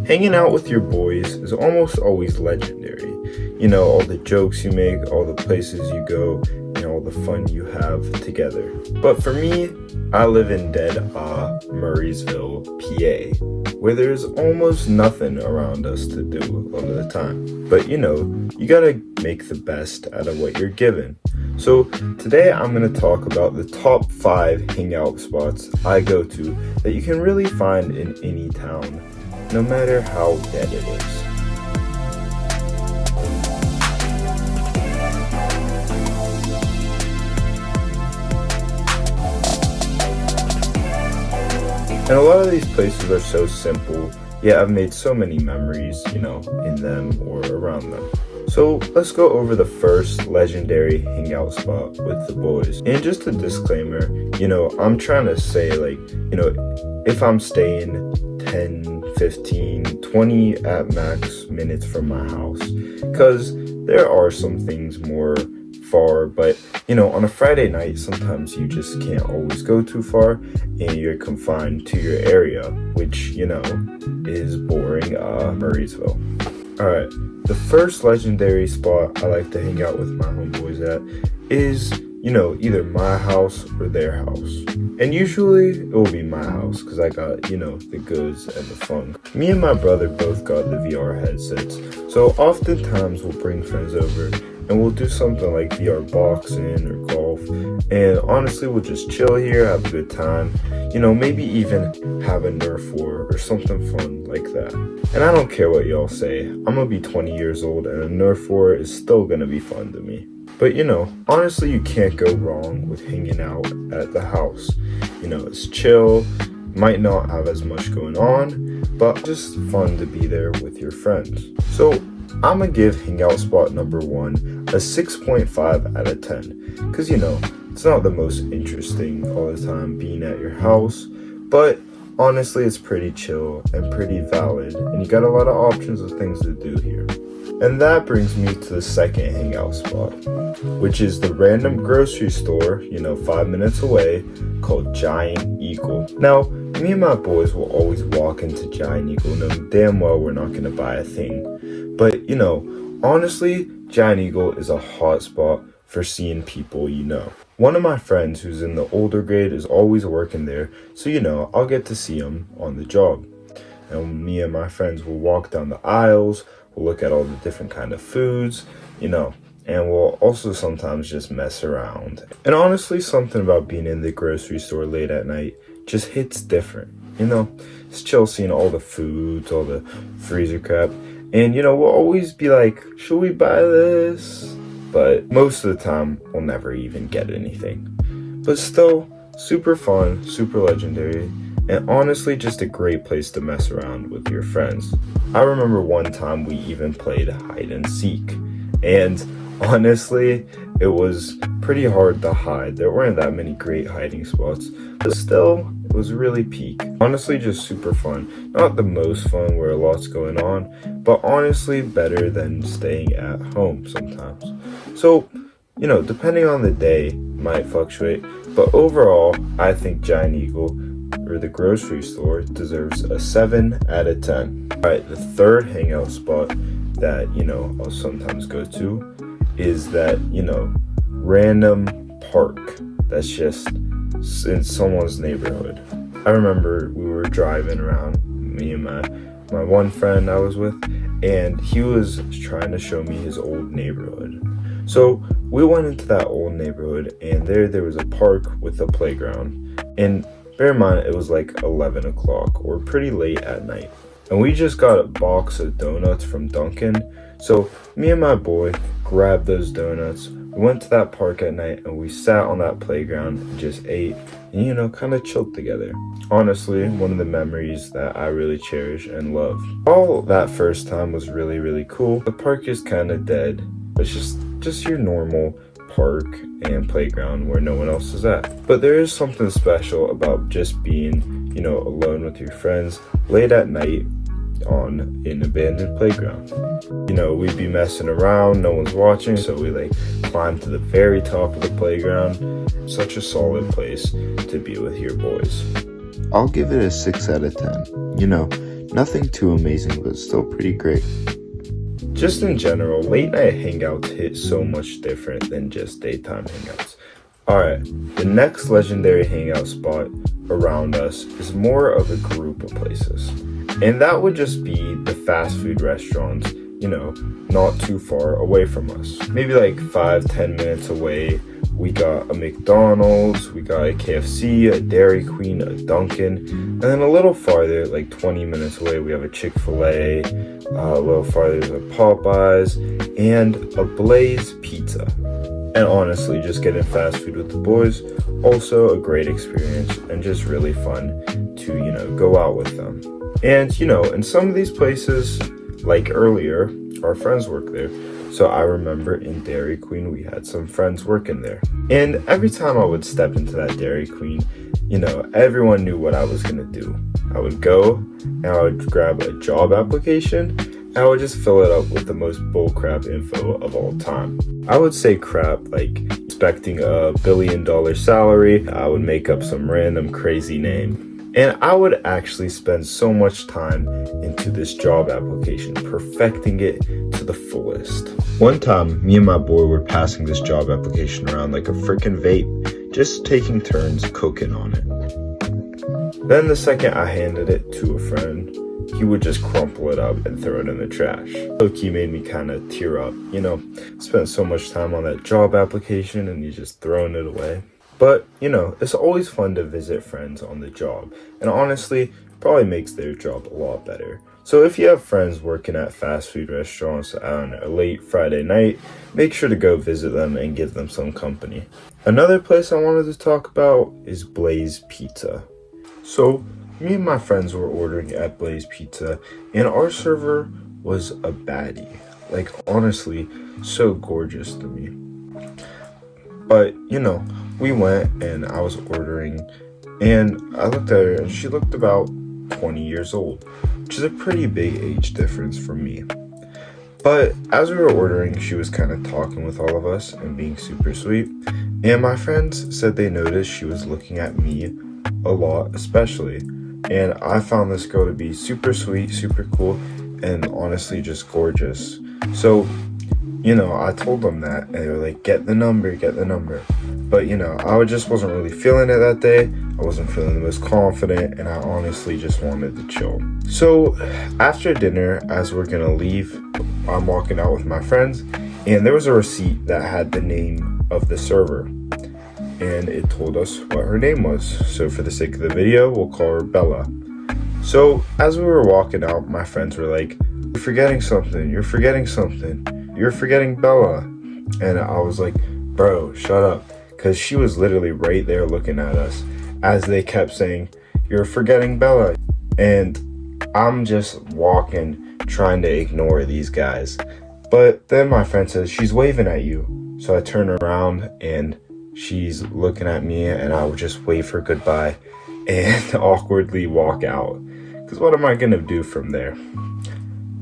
Hanging out with your boys is almost always legendary. You know, all the jokes you make, all the places you go, and all the fun you have together. But for me, I live in dead Murraysville, PA, where there's almost nothing around us to do a lot of the time. But you know, you gotta make the best out of what you're given. So today I'm going to talk about the top 5 hangout spots I go to that you can really find in any town, no matter how dead it is. And a lot of these places are so simple, yet I've made so many memories, you know, in them or around them. So let's go over the first legendary hangout spot with the boys. And just a disclaimer, you know, I'm trying to say, like, you know, if I'm staying 10, 15, 20 at max minutes from my house, because there are some things more far, but you know, on a Friday night sometimes you just can't always go too far and you're confined to your area, which, you know, is boring Murraysville. Alright, the first legendary spot I like to hang out with my homeboys at is, you know, either my house or their house. And usually it will be my house because I got, you know, the goods and the fun. Me and my brother both got the VR headsets, so oftentimes we'll bring friends over and we'll do something like VR boxing or golf. And honestly, we'll just chill here, have a good time. You know, maybe even have a Nerf war or something fun like that. And I don't care what y'all say. I'm gonna be 20 years old and a Nerf war is still gonna be fun to me. But you know, honestly, you can't go wrong with hanging out at the house. You know, it's chill, might not have as much going on, but just fun to be there with your friends. So I'm gonna give hangout spot number 1 a 6.5 out of 10. Cause you know, it's not the most interesting all the time being at your house, but honestly, it's pretty chill and pretty valid, and you got a lot of options of things to do here. And that brings me to the second hangout spot, which is the random grocery store, you know, 5 minutes away, called Giant Eagle. Now, me and my boys will always walk into Giant Eagle, knowing damn well we're not gonna buy a thing. But, you know, honestly, Giant Eagle is a hot spot for seeing people you know. One of my friends who's in the older grade is always working there, so you know, I'll get to see him on the job. And me and my friends will walk down the aisles, we'll look at all the different kind of foods, you know, and we'll also sometimes just mess around. And honestly, something about being in the grocery store late at night just hits different, you know. It's chill seeing all the foods, all the freezer crap, and you know, we'll always be like, should we buy this? But most of the time, we'll never even get anything. But still, super fun, super legendary, and honestly, just a great place to mess around with your friends. I remember one time we even played hide and seek, and honestly, it was pretty hard to hide. There weren't that many great hiding spots, but still, it was really peak. Honestly, just super fun. Not the most fun where a lot's going on, but honestly better than staying at home sometimes. So, you know, depending on the day, might fluctuate, but overall, I think Giant Eagle, or the grocery store, deserves a 7 out of 10. Alright, the third hangout spot that, you know, I'll sometimes go to is that, you know, random park that's just in someone's neighborhood. I remember we were driving around, me and my one friend I was with, and he was trying to show me his old neighborhood. So we went into that old neighborhood, and there was a park with a playground, and bear in mind it was like 11 o'clock or pretty late at night, and we just got a box of donuts from Dunkin'. So me and my boy grabbed those donuts, we went to that park at night, and we sat on that playground and just ate and, you know, kind of chilled together. Honestly, one of the memories that I really cherish and love. All that first time was really, really cool. The park is kind of dead. It's just your normal park and playground where no one else is at. But there is something special about just being, you know, alone with your friends late at night on an abandoned playground. You know, we'd be messing around, no one's watching, so we like climb to the very top of the playground. Such a solid place to be with your boys. I'll give it a 6 out of 10. You know, Nothing too amazing, but still pretty great. Just in general, late night hangouts hit so much different than just daytime hangouts. Alright, the next legendary hangout spot around us is more of a group of places. And that would just be the fast food restaurants, not too far away from us. Maybe like 5-10 minutes away, we got a McDonald's, we got a KFC, a Dairy Queen, a Dunkin', and then a little farther, like 20 minutes away, we have a Chick-fil-A, a little farther there's a Popeyes, and a Blaze Pizza. And honestly, just getting fast food with the boys, also a great experience and just really fun to, go out with them. And, in some of these places, like earlier, our friends work there. So I remember in Dairy Queen, we had some friends working there. And every time I would step into that Dairy Queen, everyone knew what I was going to do. I would go and I would grab a job application and I would just fill it up with the most bullcrap info of all time. I would say crap like expecting $1 billion salary. I would make up some random crazy name. And I would actually spend so much time into this job application, perfecting it to the fullest. One time, me and my boy were passing this job application around like a freaking vape, just taking turns cooking on it. Then the second I handed it to a friend, he would just crumple it up and throw it in the trash. Low-key made me kind of tear up, spent so much time on that job application and he's just throwing it away. But, it's always fun to visit friends on the job. And honestly, probably makes their job a lot better. So if you have friends working at fast food restaurants on a late Friday night, make sure to go visit them and give them some company. Another place I wanted to talk about is Blaze Pizza. So me and my friends were ordering at Blaze Pizza, and our server was a baddie. Like, honestly, so gorgeous to me. But, we went and I was ordering and I looked at her and she looked about 20 years old, which is a pretty big age difference for me. But as we were ordering, she was kind of talking with all of us and being super sweet. And my friends said they noticed she was looking at me a lot, especially. And I found this girl to be super sweet, super cool, and honestly just gorgeous. So, I told them that and they were like, get the number. But, I just wasn't really feeling it that day. I wasn't feeling the most confident and I honestly just wanted to chill. So after dinner, as we're gonna leave, I'm walking out with my friends and there was a receipt that had the name of the server and it told us what her name was. So for the sake of the video, we'll call her Bella. So as we were walking out, my friends were like, you're forgetting Bella. And I was like, bro, shut up. Because she was literally right there looking at us as they kept saying, you're forgetting Bella. And I'm just walking, trying to ignore these guys. But then my friend says, she's waving at you. So I turn around and she's looking at me and I would just wave her goodbye and awkwardly walk out. Because what am I going to do from there?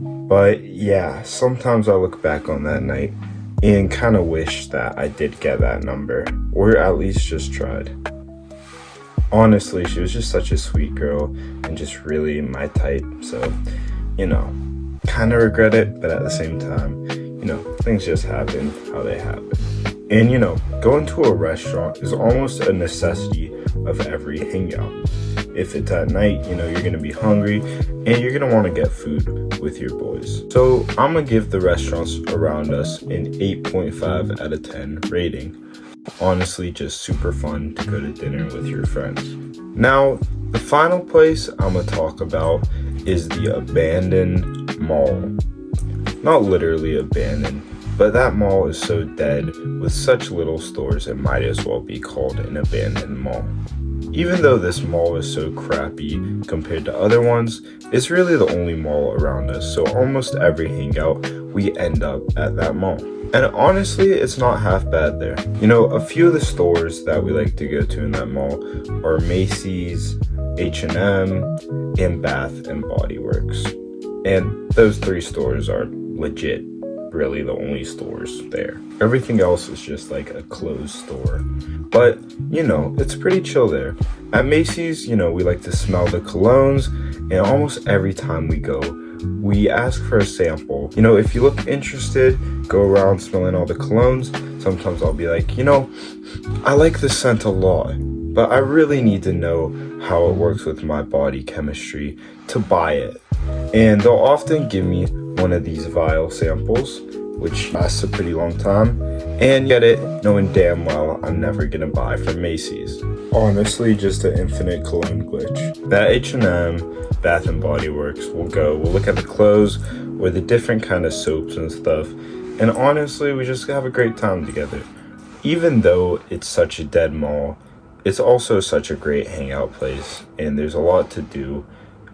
But yeah, sometimes I look back on that night and kind of wish that I did get that number, or at least just tried. Honestly, she was just such a sweet girl and just really my type, so, kind of regret it, but at the same time, things just happen how they happen. And, going to a restaurant is almost a necessity of every hangout. If it's at night, you're going to be hungry and you're going to want to get food with your boys. So I'm going to give the restaurants around us an 8.5 out of 10 rating. Honestly, just super fun to go to dinner with your friends. Now, the final place I'm going to talk about is the abandoned mall. Not literally abandoned, but that mall is so dead with such little stores it might as well be called an abandoned mall. Even though this mall is so crappy compared to other ones, it's really the only mall around us, so almost every hangout we end up at that mall. And honestly, it's not half bad there. A few of the stores that we like to go to in that mall are Macy's, H&M, and Bath and Body Works. And those three stores are legit really the only stores there. Everything else is just like a closed store. But, it's pretty chill there. At Macy's, we like to smell the colognes, and almost every time we go, we ask for a sample. If you look interested, go around smelling all the colognes. Sometimes I'll be like, I like this scent a lot, but I really need to know how it works with my body chemistry to buy it. And they'll often give me one of these vial samples, which lasts a pretty long time, and get it knowing damn well I'm never gonna buy from Macy's. Honestly, just an infinite cologne glitch. That H&M, Bath and Body Works, we'll look at the clothes or the different kind of soaps and stuff, and honestly, we just have a great time together. Even though it's such a dead mall, it's also such a great hangout place, and there's a lot to do,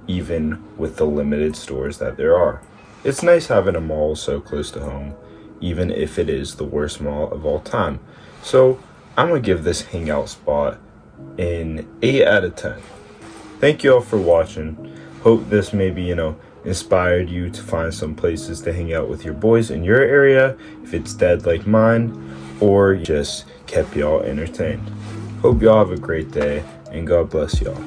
even with the limited stores that there are. It's nice having a mall so close to home, even if it is the worst mall of all time. So I'm gonna give this hangout spot an 8 out of 10. Thank you all for watching. Hope this maybe, inspired you to find some places to hang out with your boys in your area, if it's dead like mine, or just kept y'all entertained. Hope y'all have a great day, and God bless y'all.